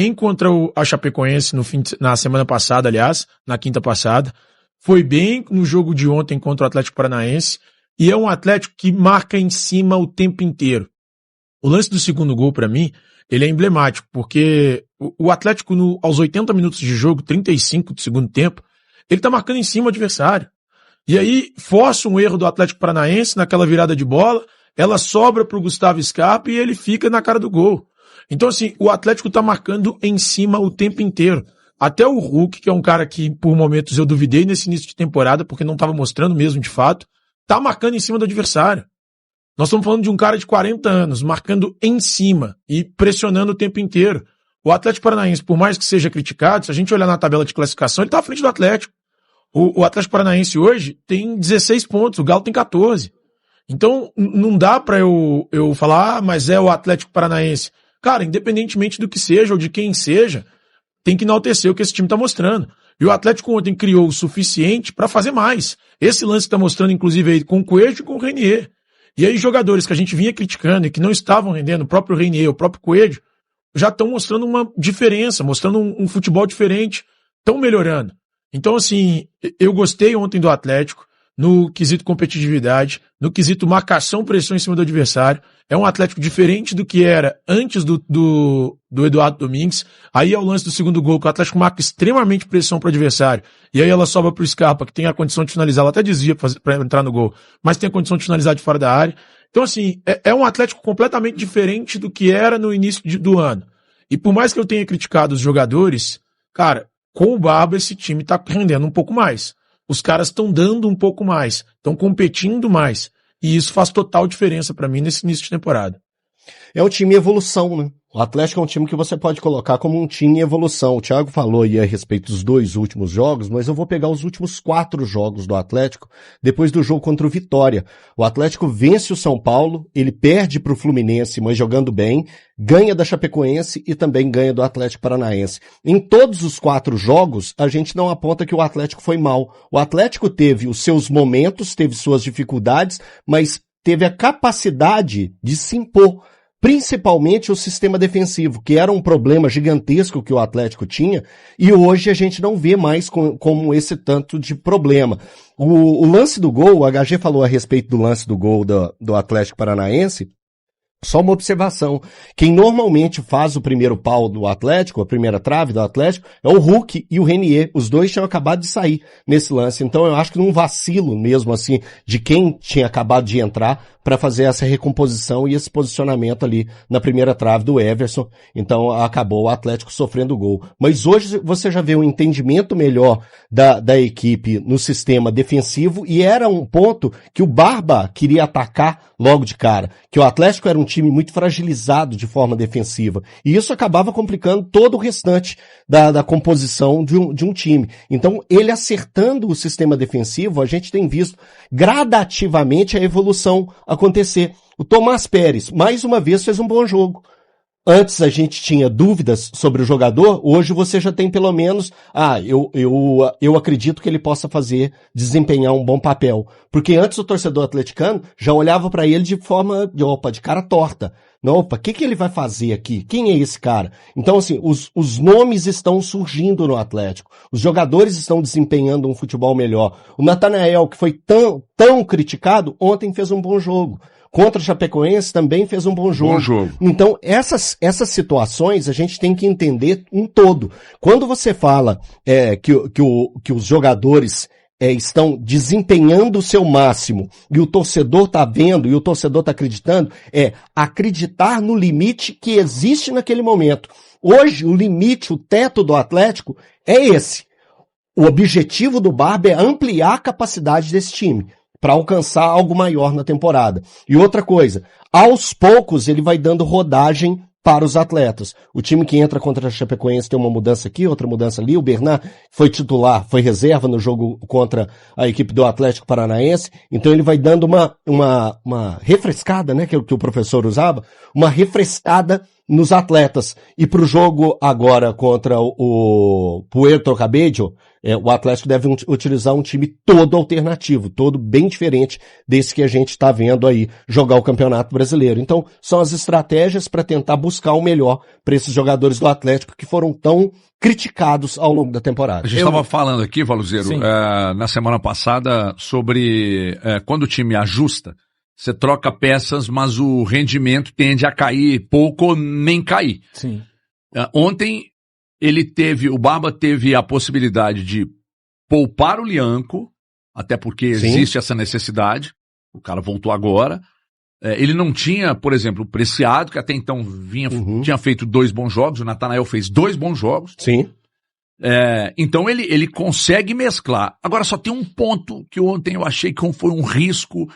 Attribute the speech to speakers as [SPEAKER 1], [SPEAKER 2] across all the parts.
[SPEAKER 1] bem contra a Chapecoense na semana passada, aliás, na quinta passada. Foi bem no jogo de ontem contra o Atlético Paranaense. E é um Atlético que marca em cima o tempo inteiro. O lance do segundo gol, pra mim, ele é emblemático, porque o Atlético, aos 80 minutos de jogo, 35 do segundo tempo, ele tá marcando em cima o adversário. E aí, força um erro do Atlético Paranaense naquela virada de bola, ela sobra pro Gustavo Scarpa e ele fica na cara do gol. Então, assim, o Atlético tá marcando em cima o tempo inteiro. Até o Hulk, que é um cara que, por momentos, eu duvidei nesse início de temporada, porque não tava mostrando mesmo de fato, tá marcando em cima do adversário. Nós estamos falando de um cara de 40 anos, marcando em cima e pressionando o tempo inteiro. O Atlético Paranaense, por mais que seja criticado, se a gente olhar na tabela de classificação, ele tá à frente do Atlético. O Atlético Paranaense hoje tem 16 pontos, o Galo tem 14. Então, não dá pra eu falar, mas é o Atlético Paranaense. Cara, independentemente do que seja ou de quem seja, tem que enaltecer o que esse time tá mostrando. E o Atlético ontem criou o suficiente para fazer mais. Esse lance que tá mostrando, inclusive, aí com o Coelho e com o Renier. E aí jogadores que a gente vinha criticando e que não estavam rendendo, o próprio Renier, o próprio Coelho, já estão mostrando uma diferença, mostrando um futebol diferente, estão melhorando. Então, assim, eu gostei ontem do Atlético, no quesito competitividade, no quesito marcação, pressão em cima do adversário. É um Atlético diferente do que era antes do Eduardo Domingues. Aí é o lance do segundo gol, que o Atlético marca extremamente pressão para o adversário. E aí ela sobra para o Scarpa, que tem a condição de finalizar, ela até desvia para entrar no gol, mas tem a condição de finalizar de fora da área. Então, assim, é um Atlético completamente diferente do que era no início do ano. E por mais que eu tenha criticado os jogadores, cara, com o Barba esse time tá rendendo um pouco mais. Os caras estão dando um pouco mais, estão competindo mais. E isso faz total diferença para mim nesse início de temporada.
[SPEAKER 2] É um time em evolução, né? O Atlético é um time que você pode colocar como um time em evolução. O Thiago falou aí a respeito dos 2 últimos jogos, mas eu vou pegar os últimos 4 jogos do Atlético depois do jogo contra o Vitória. O Atlético vence o São Paulo, ele perde para o Fluminense, mas jogando bem, ganha da Chapecoense e também ganha do Atlético Paranaense. Em todos os 4 jogos, a gente não aponta que o Atlético foi mal. O Atlético teve os seus momentos, teve suas dificuldades, mas teve a capacidade de se impor. Principalmente o sistema defensivo, que era um problema gigantesco que o Atlético tinha, e hoje a gente não vê mais como esse tanto de problema. O lance do gol, o HG falou a respeito do lance do gol do Atlético Paranaense. Só uma observação, quem normalmente faz o primeiro pau do Atlético, a primeira trave do Atlético, é o Hulk e o Renier. Os dois tinham acabado de sair nesse lance. Então eu acho que num vacilo mesmo assim, de quem tinha acabado de entrar para fazer essa recomposição e esse posicionamento ali na primeira trave do Everson. Então acabou o Atlético sofrendo gol. Mas hoje você já vê um entendimento melhor da equipe no sistema defensivo e era um ponto que o Barba queria atacar logo de cara, que o Atlético era um time muito fragilizado de forma defensiva, e isso acabava complicando todo o restante da composição de um time. Então, ele acertando o sistema defensivo, a gente tem visto gradativamente a evolução acontecer. O Tomás Pérez, mais uma vez, fez um bom jogo. Antes a gente tinha dúvidas sobre o jogador, hoje você já tem pelo menos, eu acredito que ele possa desempenhar um bom papel. Porque antes o torcedor atleticano já olhava para ele de forma, de cara torta. Não, o que ele vai fazer aqui? Quem é esse cara? Então, assim, os nomes estão surgindo no Atlético. Os jogadores estão desempenhando um futebol melhor. O Natanael, que foi tão criticado, ontem fez um bom jogo. Contra o Chapecoense também fez um bom jogo. Então, essas situações a gente tem que entender um todo. Quando você fala que os jogadores estão desempenhando o seu máximo e o torcedor tá vendo e o torcedor tá acreditando, acreditar no limite que existe naquele momento. Hoje, o limite, o teto do Atlético é esse. O objetivo do Barba é ampliar a capacidade desse time para alcançar algo maior na temporada. E outra coisa, aos poucos ele vai dando rodagem para os atletas. O time que entra contra a Chapecoense tem uma mudança aqui, outra mudança ali. O Bernard foi titular, foi reserva no jogo contra a equipe do Atlético Paranaense. Então ele vai dando uma refrescada, né, que o professor usava, uma refrescada nos atletas. E pro jogo agora contra o Puerto Cabello, o Atlético deve utilizar um time todo alternativo, todo bem diferente desse que a gente está vendo aí jogar o Campeonato Brasileiro. Então, são as estratégias para tentar buscar o melhor para esses jogadores do Atlético que foram tão criticados ao longo da temporada.
[SPEAKER 3] A gente estava falando aqui, Valuzeiro, na semana passada sobre quando o time ajusta, você troca peças, mas o rendimento tende a cair pouco ou nem cair.
[SPEAKER 4] Sim.
[SPEAKER 3] Ontem o Barba teve a possibilidade de poupar o Lianco, até porque existe essa necessidade, o cara voltou agora. Ele não tinha, por exemplo, o Preciado, que até então tinha feito 2 bons jogos, o Natanael fez 2 bons jogos.
[SPEAKER 2] Sim.
[SPEAKER 3] Então ele consegue mesclar. Agora só tem um ponto que ontem eu achei que foi um risco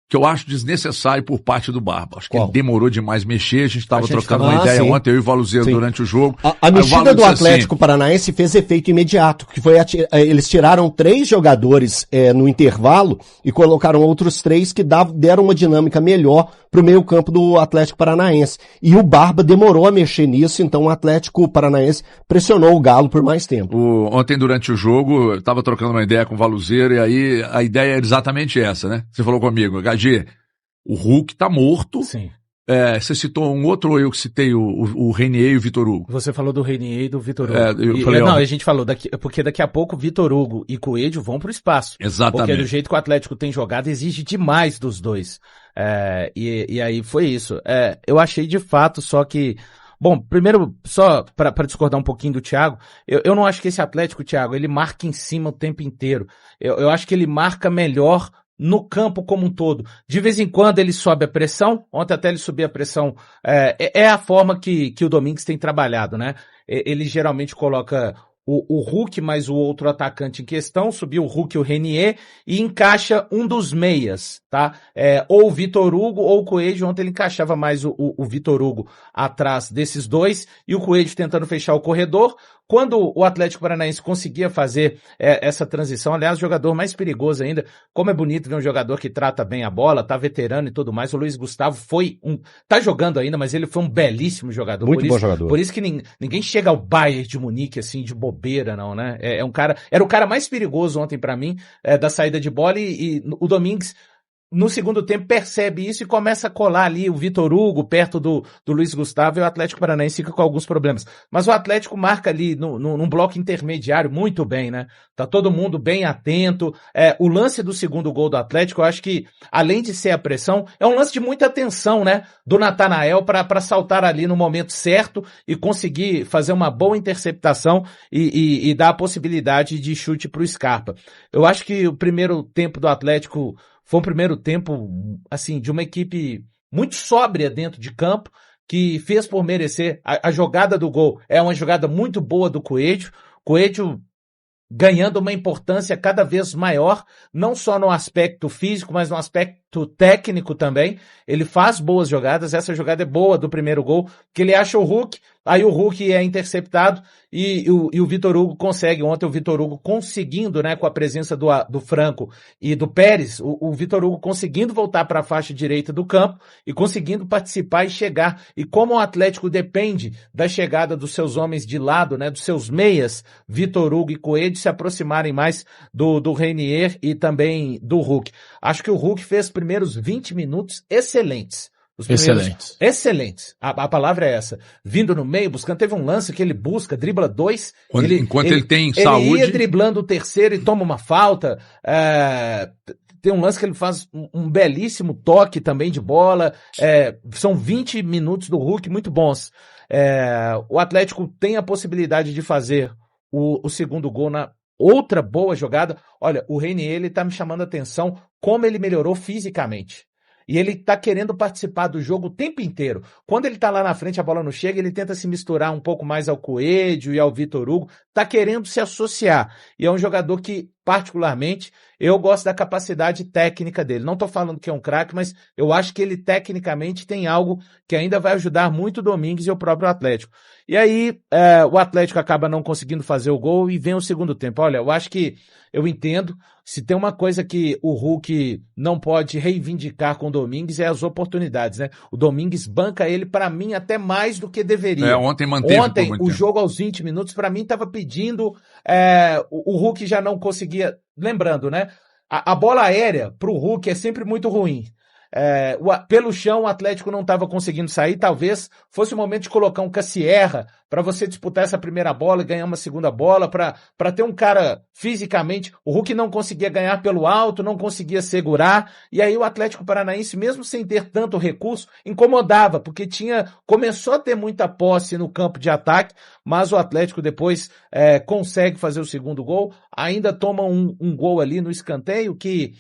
[SPEAKER 3] que eu acho desnecessário por parte do Barba. Acho que ele demorou demais mexer, a gente estava trocando uma ideia ontem, eu e o Valuzeiro durante o jogo.
[SPEAKER 2] A mexida do Atlético Paranaense fez efeito imediato, que foi eles tiraram 3 jogadores no intervalo e colocaram outros 3 que deram uma dinâmica melhor pro meio campo do Atlético Paranaense. E o Barba demorou a mexer nisso, então o Atlético Paranaense pressionou o Galo por mais tempo.
[SPEAKER 3] Ontem durante o jogo, eu estava trocando uma ideia com o Valuzeiro e aí a ideia é exatamente essa, né? Você falou comigo, o Hulk tá morto.
[SPEAKER 4] Sim.
[SPEAKER 3] Você citou um outro, ou eu que citei o Renier e o Vitor Hugo?
[SPEAKER 4] Você falou do Renier e do Vitor Hugo. A gente falou, porque daqui a pouco o Vitor Hugo e Coelho vão pro espaço.
[SPEAKER 3] Exatamente.
[SPEAKER 4] Porque do jeito que o Atlético tem jogado, exige demais dos dois. E aí foi isso. Eu achei de fato só que... Bom, primeiro, só para discordar um pouquinho do Thiago, eu não acho que esse Atlético, Thiago, ele marca em cima o tempo inteiro. Eu acho que ele marca melhor no campo como um todo. De vez em quando ele sobe a pressão, ontem até ele subiu a pressão, é a forma que o Domingues tem trabalhado, né? Ele geralmente coloca o Hulk mais o outro atacante em questão, subiu o Hulk e o Renier e encaixa um dos meias, tá? Ou o Vitor Hugo ou o Coelho. Ontem ele encaixava mais o Vitor Hugo atrás desses dois e o Coelho tentando fechar o corredor. Quando o Atlético Paranaense conseguia fazer essa transição, aliás, o jogador mais perigoso ainda, como é bonito ver um jogador que trata bem a bola, tá veterano e tudo mais, o Luiz Gustavo tá jogando ainda, mas ele foi um belíssimo jogador.
[SPEAKER 2] Muito bom jogador.
[SPEAKER 4] Por isso que ninguém chega ao Bayern de Munique, assim, de bobeira, não, né? Era o cara mais perigoso ontem pra mim, da saída de bola e o Domingues, no segundo tempo, percebe isso e começa a colar ali o Vitor Hugo perto do Luiz Gustavo e o Atlético Paranaense fica com alguns problemas. Mas o Atlético marca ali num bloco intermediário muito bem, né? Tá todo mundo bem atento. O lance do segundo gol do Atlético, eu acho que, além de ser a pressão, é um lance de muita atenção, né? Do Natanael para saltar ali no momento certo e conseguir fazer uma boa interceptação e dar a possibilidade de chute pro Scarpa. Eu acho que o primeiro tempo do Atlético foi um primeiro tempo, assim, de uma equipe muito sóbria dentro de campo, que fez por merecer. A jogada do gol é uma jogada muito boa do Coelho. Coelho ganhando uma importância cada vez maior, não só no aspecto físico, mas no aspecto técnico também. Ele faz boas jogadas, essa jogada é boa do primeiro gol, que ele acha o Hulk, aí o Hulk é interceptado e o Vitor Hugo consegue. Ontem o Vitor Hugo conseguindo, né, com a presença do Franco e do Pérez, o Vitor Hugo conseguindo voltar para a faixa direita do campo e conseguindo participar e chegar. E como o Atlético depende da chegada dos seus homens de lado, né, dos seus meias, Vitor Hugo e Coelho, se aproximarem mais do Renier e também do Hulk. Acho que o Hulk fez os primeiros 20 minutos excelentes. Excelentes. A palavra é essa. Vindo no meio, buscando. Teve um lance que ele busca, dribla 2.
[SPEAKER 3] Enquanto ele tem saúde.
[SPEAKER 4] Ele ia driblando o terceiro e toma uma falta. Tem um lance que ele faz um belíssimo toque também de bola. São 20 minutos do Hulk muito bons. O Atlético tem a possibilidade de fazer o segundo gol na outra boa jogada. Olha, o Renier, ele tá me chamando a atenção como ele melhorou fisicamente. E ele tá querendo participar do jogo o tempo inteiro. Quando ele tá lá na frente, a bola não chega, ele tenta se misturar um pouco mais ao Coelho e ao Vitor Hugo. Tá querendo se associar. E é um jogador que particularmente, eu gosto da capacidade técnica dele. Não tô falando que é um craque, mas eu acho que ele tecnicamente tem algo que ainda vai ajudar muito o Domingues e o próprio Atlético. E aí, o Atlético acaba não conseguindo fazer o gol e vem o segundo tempo. Olha, eu acho que eu entendo, se tem uma coisa que o Hulk não pode reivindicar com o Domingues é as oportunidades, né? O Domingues banca ele, pra mim, até mais do que deveria.
[SPEAKER 3] Ontem manteve
[SPEAKER 4] Ontem,
[SPEAKER 3] por muito
[SPEAKER 4] o
[SPEAKER 3] tempo.
[SPEAKER 4] jogo aos 20 minutos, pra mim, tava pedindo, o Hulk já não conseguia, lembrando, né? A bola aérea pro Hulk é sempre muito ruim. Pelo chão o Atlético não estava conseguindo sair, talvez fosse o momento de colocar um Cassierra para você disputar essa primeira bola e ganhar uma segunda bola, para ter um cara fisicamente. O Hulk não conseguia ganhar pelo alto, não conseguia segurar, e aí o Atlético Paranaense, mesmo sem ter tanto recurso, incomodava, porque começou a ter muita posse no campo de ataque, mas o Atlético depois consegue fazer o segundo gol, ainda toma um gol ali no escanteio que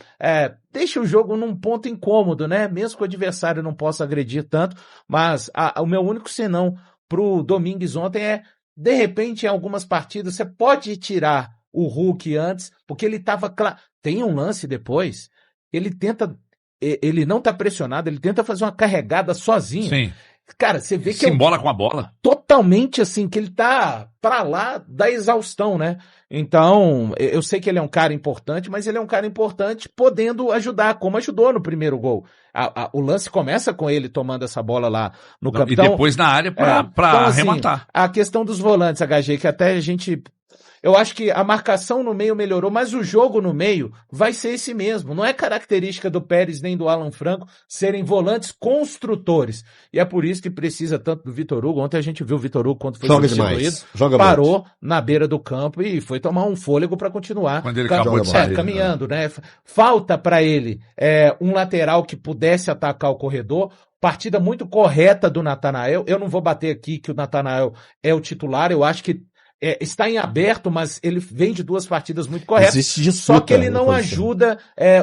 [SPEAKER 4] deixa o jogo num ponto incômodo, né? Mesmo que o adversário não possa agredir tanto, mas o meu único senão pro Domingues ontem de repente, em algumas partidas, você pode tirar o Hulk antes, porque ele tava claro. Tem um lance depois, ele não tá pressionado, ele tenta fazer uma carregada sozinho.
[SPEAKER 3] Sim.
[SPEAKER 4] Cara, você vê que
[SPEAKER 3] se embola com a bola.
[SPEAKER 4] Totalmente assim, que ele tá pra lá da exaustão, né? Então, eu sei que ele é um cara importante, mas ele é um cara importante podendo ajudar, como ajudou no primeiro gol. O lance começa com ele tomando essa bola lá no campo.
[SPEAKER 3] E depois na área pra
[SPEAKER 4] então,
[SPEAKER 3] arrematar.
[SPEAKER 4] Assim, a questão dos volantes, HG, que até a gente... Eu acho que a marcação no meio melhorou, mas o jogo no meio vai ser esse mesmo. Não é característica do Pérez nem do Alan Franco serem volantes construtores. E é por isso que precisa tanto do Vitor Hugo. Ontem a gente viu o Vitor Hugo quando foi substituído, parou na beira do campo e foi tomar um fôlego para continuar
[SPEAKER 3] quando ele acabou de sair,
[SPEAKER 4] caminhando, né? Falta para ele um lateral que pudesse atacar o corredor. Partida muito correta do Natanael. Eu não vou bater aqui que o Natanael é o titular. Eu acho que está em aberto, mas ele vem de 2 partidas muito corretas.
[SPEAKER 2] Existe disputa,
[SPEAKER 4] só que ele não ajuda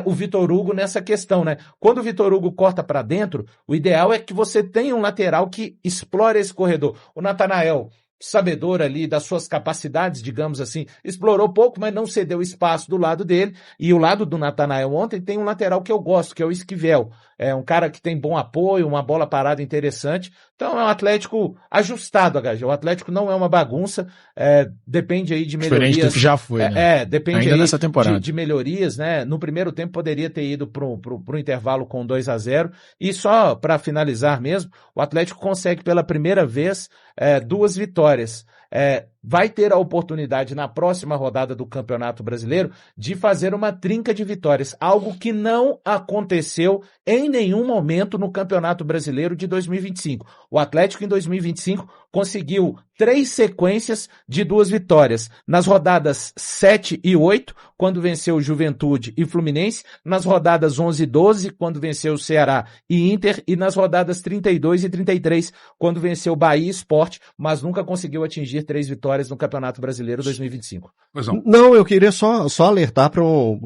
[SPEAKER 4] o Vitor Hugo nessa questão, né? Quando o Vitor Hugo corta para dentro, o ideal é que você tenha um lateral que explore esse corredor. O Natanael, sabedor ali das suas capacidades, digamos assim, explorou pouco, mas não cedeu espaço do lado dele. E o lado do Natanael ontem tem um lateral que eu gosto, que é o Esquivel. É um cara que tem bom apoio, uma bola parada interessante. Então é um Atlético ajustado, HG. O Atlético não é uma bagunça, depende aí de melhorias.
[SPEAKER 1] Diferente do que já foi, né?
[SPEAKER 4] Depende
[SPEAKER 1] ainda
[SPEAKER 4] aí
[SPEAKER 1] nessa temporada.
[SPEAKER 4] de melhorias, né? No primeiro tempo poderia ter ido pro intervalo com 2-0. E só para finalizar mesmo, o Atlético consegue pela primeira vez 2 vitórias. Vai ter a oportunidade na próxima rodada do Campeonato Brasileiro de fazer uma trinca de vitórias, algo que não aconteceu em nenhum momento no Campeonato Brasileiro de 2025. O Atlético em 2025 conseguiu 3 sequências de 2 vitórias. Nas rodadas 7 e 8, quando venceu o Juventude e Fluminense, nas rodadas 11 e 12, quando venceu o Ceará e Inter, e nas rodadas 32 e 33, quando venceu o Bahia e Sport, mas nunca conseguiu atingir 3 vitórias no Campeonato Brasileiro 2025.
[SPEAKER 2] Não, eu queria só alertar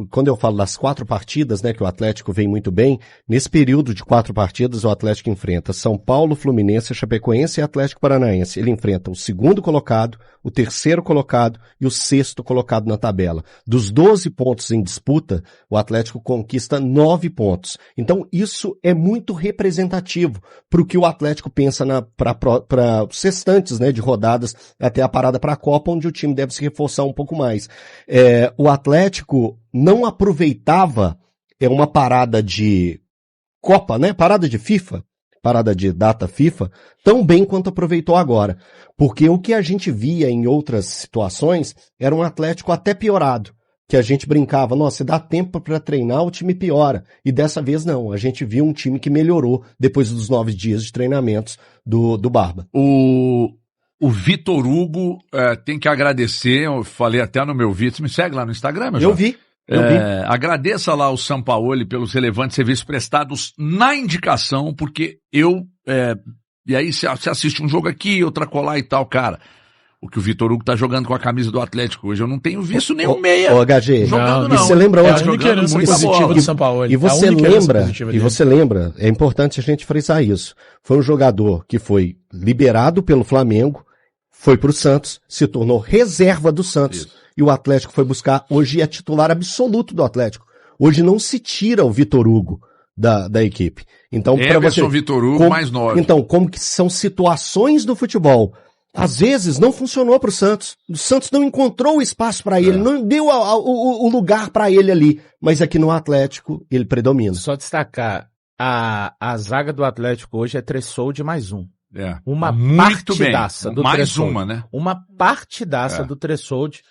[SPEAKER 2] quando eu falo das 4 partidas, né, que o Atlético vem muito bem, nesse período de 4 partidas o Atlético enfrenta São Paulo, Fluminense, Chapecoense e Atlético Paranaense. Ele enfrenta o 2º colocado, o 3º colocado e o 6º colocado na tabela. Dos 12 pontos em disputa, o Atlético conquista 9 pontos. Então isso é muito representativo para o que o Atlético pensa para os restantes, né, de rodadas até a parada para a Copa, onde o time deve se reforçar um pouco mais. O Atlético não aproveitava uma parada de Copa, né? Parada de FIFA, parada de data FIFA, tão bem quanto aproveitou agora. Porque o que a gente via em outras situações era um Atlético até piorado. Que a gente brincava, nossa, se dá tempo para treinar, o time piora. E dessa vez não, a gente viu um time que melhorou depois dos 9 dias de treinamentos do Barba.
[SPEAKER 3] O Vitor Hugo tem que agradecer, eu falei até no meu vídeo, você me segue lá no Instagram, meu
[SPEAKER 2] Eu vi.
[SPEAKER 3] Agradeça lá ao Sampaoli pelos relevantes serviços prestados na indicação, porque e aí você assiste um jogo aqui, outra colar e tal, cara. O que o Vitor Hugo tá jogando com a camisa do Atlético hoje, eu não tenho visto nenhum meia
[SPEAKER 2] HG,
[SPEAKER 3] jogando não.
[SPEAKER 2] E você lembra
[SPEAKER 1] onde jogando muito positivo do Sampaoli.
[SPEAKER 2] E você lembra, é importante a gente frisar isso. Foi um jogador que foi liberado pelo Flamengo, foi pro Santos, se tornou reserva do Santos. Isso. E o Atlético foi buscar, hoje é titular absoluto do Atlético. Hoje não se tira o Vitor Hugo da equipe. Então, para você,
[SPEAKER 3] Vitor Hugo mais 9.
[SPEAKER 2] Então, como que são situações do futebol? Às vezes não funcionou pro Santos. O Santos não encontrou o espaço para ele, não deu o lugar para ele ali. Mas aqui no Atlético, ele predomina.
[SPEAKER 4] Só destacar, a zaga do Atlético hoje é Tressolde mais um. Uma partidaça do
[SPEAKER 3] mais
[SPEAKER 4] Tressolde.
[SPEAKER 3] Uma, né?
[SPEAKER 4] Uma partidaça do Tressolde,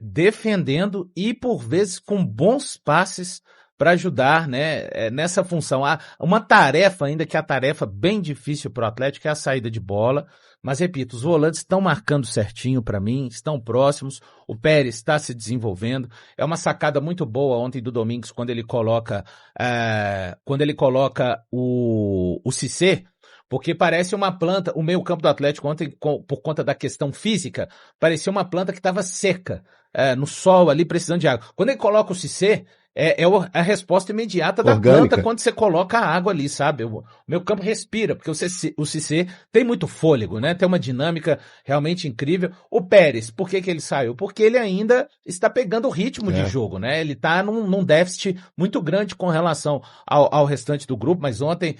[SPEAKER 4] defendendo e por vezes com bons passes para ajudar, né, nessa função. Uma tarefa, ainda que a tarefa bem difícil para o Atlético, é a saída de bola. Mas, repito, os volantes estão marcando certinho para mim, estão próximos, o Pérez está se desenvolvendo. É uma sacada muito boa ontem do Domingues quando ele coloca o Cissé, porque parece uma planta, o meio campo do Atlético ontem, por conta da questão física, parecia uma planta que estava seca, no sol ali, precisando de água. Quando ele coloca o Cissé, é a resposta imediata da planta quando você coloca a água ali, sabe? O meu campo respira, porque o Cissé tem muito fôlego, né? Tem uma dinâmica realmente incrível. O Pérez, por que ele saiu? Porque ele ainda está pegando o ritmo de jogo, né? Ele está num déficit muito grande com relação ao restante do grupo, mas ontem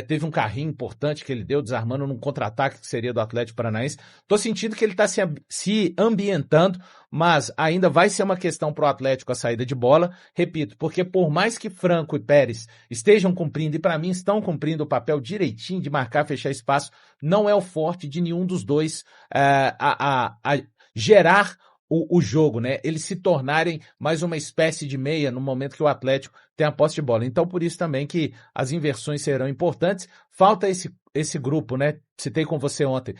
[SPEAKER 4] teve um carrinho importante que ele deu, desarmando num contra-ataque que seria do Atlético Paranaense. Tô sentindo que ele está se ambientando, mas ainda vai ser uma questão pro Atlético a saída de bola. Repito, porque por mais que Franco e Pérez estejam cumprindo, e para mim estão cumprindo o papel direitinho de marcar, fechar espaço, não é o forte de nenhum dos dois a gerar o jogo, né? Eles se tornarem mais uma espécie de meia no momento que o Atlético tem a posse de bola. Então, por isso também que as inversões serão importantes. Falta esse grupo, né? Citei com você ontem.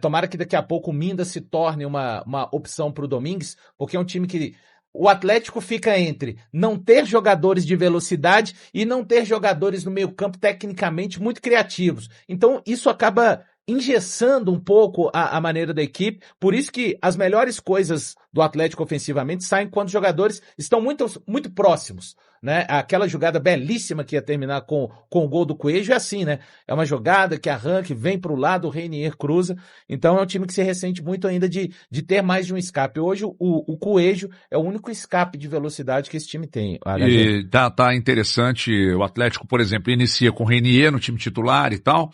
[SPEAKER 4] Tomara que daqui a pouco o Minda se torne uma opção para o Domingues, porque é um time que o Atlético fica entre não ter jogadores de velocidade e não ter jogadores no meio campo tecnicamente muito criativos. Então, isso acaba engessando um pouco a maneira da equipe, por isso que as melhores coisas do Atlético ofensivamente saem quando os jogadores estão muito, muito próximos, né? Aquela jogada belíssima que ia terminar com o gol do Coelho é assim, né? É uma jogada que arranca, vem para o lado, o Reinier cruza, então é um time que se ressente muito ainda de ter mais de um escape. Hoje o Coelho é o único escape de velocidade que esse time tem.
[SPEAKER 3] E tá interessante, o Atlético, por exemplo, inicia com o Reinier no time titular e tal.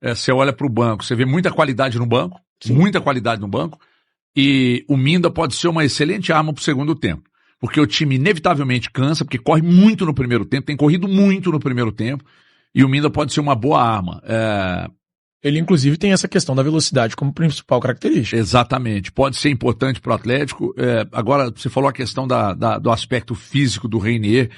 [SPEAKER 3] Você olha para o banco, você vê muita qualidade no banco, muita qualidade no banco, e o Minda pode ser uma excelente arma para o segundo tempo, porque o time inevitavelmente cansa, porque corre muito no primeiro tempo, tem corrido muito no primeiro tempo, e o Minda pode ser uma boa arma.
[SPEAKER 1] Ele, inclusive, tem essa questão da velocidade como principal característica.
[SPEAKER 3] Exatamente, pode ser importante para o Atlético. Agora, você falou a questão do aspecto físico do Reinier.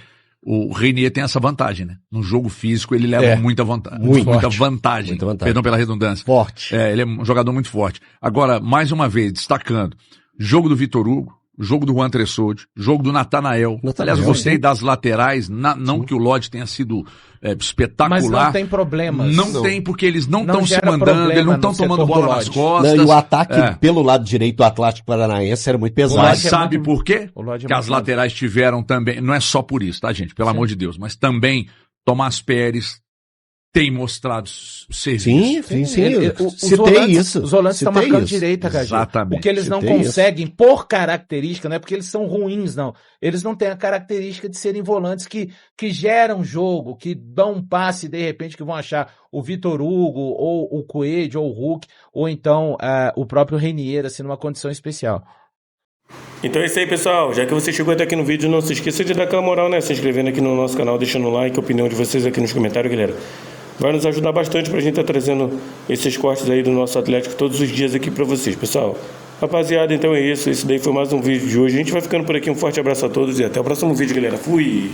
[SPEAKER 3] O Reinier tem essa vantagem, né? No jogo físico ele leva muita vantagem. Muita vantagem. Perdão pela redundância.
[SPEAKER 2] Forte.
[SPEAKER 3] Ele é um jogador muito forte. Agora, mais uma vez, destacando, jogo do Vitor Hugo, jogo do Juan Tressolde, jogo do Natanael. Aliás, gostei das laterais, não que o Lodge tenha sido espetacular.
[SPEAKER 4] Mas não tem problemas.
[SPEAKER 3] Não tem, porque eles não estão se mandando, eles não estão tomando bola nas costas.
[SPEAKER 2] Não, e o ataque pelo lado direito do Atlético Paranaense era muito pesado.
[SPEAKER 3] Mas sabe por quê? Que as laterais tiveram também, não é só por isso, tá, gente? Pelo amor de Deus, mas também Tomás Pérez tem mostrado serviço.
[SPEAKER 2] Sim. Citei isso.
[SPEAKER 4] Os volantes estão marcando direita, Caju.
[SPEAKER 3] Exatamente.
[SPEAKER 4] O que eles não conseguem, por característica, não é porque eles são ruins, não. Eles não têm a característica de serem volantes que geram jogo, que dão um passe de repente que vão achar o Vitor Hugo, ou o Coelho, ou o Hulk, ou então o próprio Reinier, assim, numa condição especial.
[SPEAKER 5] Então é isso aí, pessoal. Já que você chegou até aqui no vídeo, não se esqueça de dar aquela moral, né? Se inscrevendo aqui no nosso canal, deixando um like, a opinião de vocês aqui nos comentários, galera. Vai nos ajudar bastante pra gente estar trazendo esses cortes aí do nosso Atlético todos os dias aqui pra vocês, pessoal. Rapaziada, então é isso. Esse daí foi mais um vídeo de hoje. A gente vai ficando por aqui. Um forte abraço a todos e até o próximo vídeo, galera. Fui!